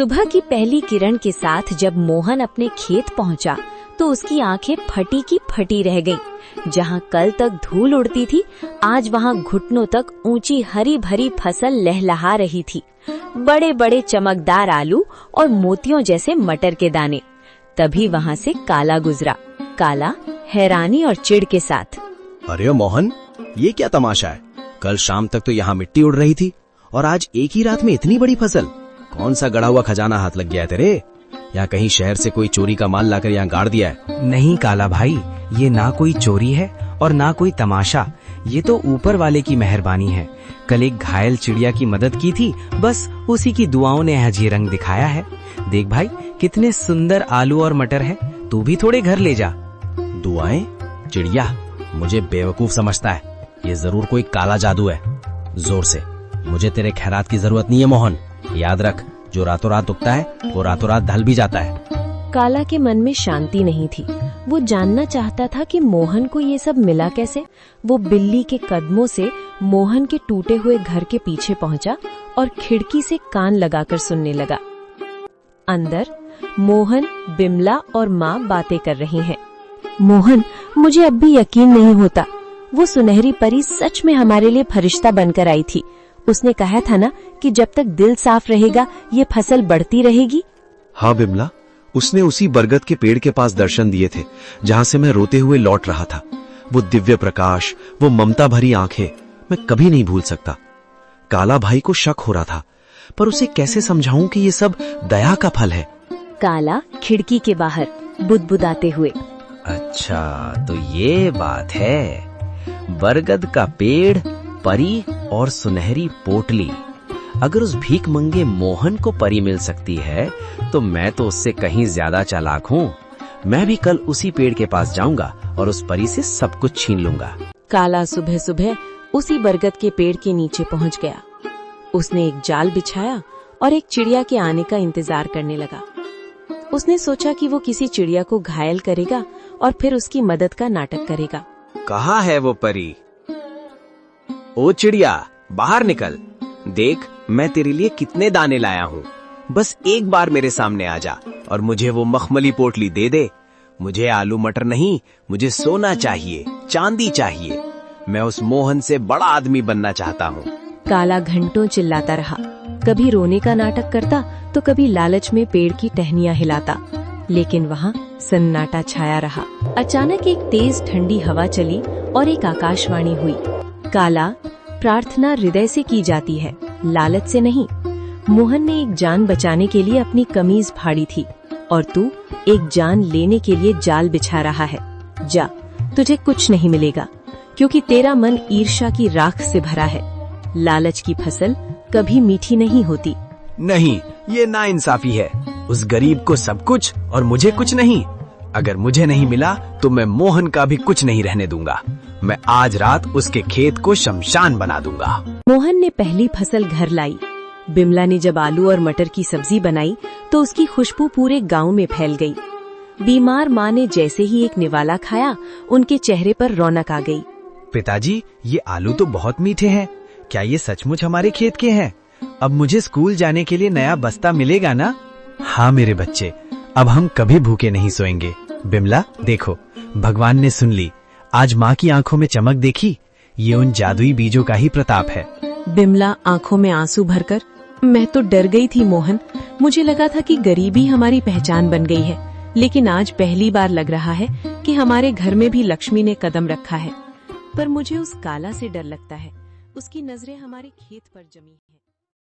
सुबह की पहली किरण के साथ जब मोहन अपने खेत पहुंचा तो उसकी आंखें फटी की फटी रह गईं। जहां कल तक धूल उड़ती थी, आज वहां घुटनों तक ऊंची हरी भरी फसल लहलहा रही थी। बड़े बड़े चमकदार आलू और मोतियों जैसे मटर के दाने। तभी वहां से काला गुजरा। काला हैरानी और चिढ़ के साथ, अरे मोहन, ये क्या तमाशा है? कल शाम तक तो यहाँ मिट्टी उड़ रही थी और आज एक ही रात में इतनी बड़ी फसल। कौन सा गड़ा हुआ खजाना हाथ लग गया है तेरे? या कहीं शहर से कोई चोरी का माल लाकर यहाँ गाड़ दिया है? नहीं काला भाई, ये ना कोई चोरी है और ना कोई तमाशा। ये तो ऊपर वाले की मेहरबानी है। कल एक घायल चिड़िया की मदद की थी, बस उसी की दुआओं ने आज ये रंग दिखाया है। देख भाई, कितने सुंदर आलू और मटर है। तू भी थोड़े घर ले जा। दुआएं? चिड़िया मुझे बेवकूफ समझता है। ये जरूर कोई काला जादू है। जोर से, मुझे तेरे खैरात की जरूरत नहीं है मोहन। याद रख, जो रातों रात उगता है वो रातों रात ढल भी जाता है। काला के मन में शांति नहीं थी। वो जानना चाहता था कि मोहन को ये सब मिला कैसे। वो बिल्ली के कदमों से मोहन के टूटे हुए घर के पीछे पहुंचा और खिड़की से कान लगाकर सुनने लगा। अंदर मोहन, बिमला और माँ बातें कर रही हैं। मोहन, मुझे अब भी यकीन नहीं होता। वो सुनहरी परी सच में हमारे लिए फरिश्ता बनकर आई थी। उसने कहा था ना कि जब तक दिल साफ रहेगा ये फसल बढ़ती रहेगी। हाँ बिमला, उसने उसी बरगद के पेड़ के पास दर्शन दिए थे जहाँ से मैं रोते हुए लौट रहा था। वो दिव्य प्रकाश, वो ममता भरी आंखें, मैं कभी नहीं भूल सकता। काला भाई को शक हो रहा था, पर उसे कैसे समझाऊं कि ये सब दया का फल है। काला खिड़की के बाहर बुदबुदाते हुए, अच्छा तो ये बात है। बरगद का पेड़, परी और सुनहरी पोटली। अगर उस भीख मंगे मोहन को परी मिल सकती है तो मैं तो उससे कहीं ज्यादा चालाक हूँ। मैं भी कल उसी पेड़ के पास जाऊंगा और उस परी से सब कुछ छीन लूंगा। काला सुबह सुबह उसी बरगद के पेड़ के नीचे पहुंच गया। उसने एक जाल बिछाया और एक चिड़िया के आने का इंतजार करने लगा। उसने सोचा कि वो किसी चिड़िया को घायल करेगा और फिर उसकी मदद का नाटक करेगा। कहाँ है वो परी? ओ चिड़िया, बाहर निकल। देख, मैं तेरे लिए कितने दाने लाया हूँ। बस एक बार मेरे सामने आ जा और मुझे वो मखमली पोटली दे दे। मुझे आलू मटर नहीं, मुझे सोना चाहिए, चांदी चाहिए। मैं उस मोहन से बड़ा आदमी बनना चाहता हूँ। काला घंटों चिल्लाता रहा। कभी रोने का नाटक करता तो कभी लालच में पेड़ की टहनियां हिलाता, लेकिन वहाँ सन्नाटा छाया रहा। अचानक एक तेज ठंडी हवा चली और एक आकाशवाणी हुई। काला, प्रार्थना हृदय से की जाती है, लालच से नहीं। मोहन ने एक जान बचाने के लिए अपनी कमीज फाड़ी थी और तू एक जान लेने के लिए जाल बिछा रहा है। जा, तुझे कुछ नहीं मिलेगा, क्योंकि तेरा मन ईर्ष्या की राख से भरा है। लालच की फसल कभी मीठी नहीं होती। नहीं, ये नाइंसाफी है। उस गरीब को सब कुछ और मुझे कुछ नहीं। अगर मुझे नहीं मिला तो मैं मोहन का भी कुछ नहीं रहने दूंगा। मैं आज रात उसके खेत को शमशान बना दूंगा। मोहन ने पहली फसल घर लाई। बिमला ने जब आलू और मटर की सब्जी बनाई तो उसकी खुशबू पूरे गांव में फैल गई। बीमार माँ ने जैसे ही एक निवाला खाया, उनके चेहरे पर रौनक आ गई। पिताजी, ये आलू तो बहुत मीठे हैं। क्या ये सचमुच हमारे खेत के हैं? अब मुझे स्कूल जाने के लिए नया बस्ता मिलेगा ना? हाँ मेरे बच्चे, अब हम कभी भूखे नहीं सोएंगे। बिमला देखो, भगवान ने सुन ली। आज माँ की आंखों में चमक देखी? ये उन जादुई बीजों का ही प्रताप है। बिमला आंखों में आंसू भरकर, मैं तो डर गई थी मोहन। मुझे लगा था कि गरीबी हमारी पहचान बन गई है, लेकिन आज पहली बार लग रहा है कि हमारे घर में भी लक्ष्मी ने कदम रखा है। पर मुझे उस काला से डर लगता है। उसकी नजरें हमारे खेत पर जमी है।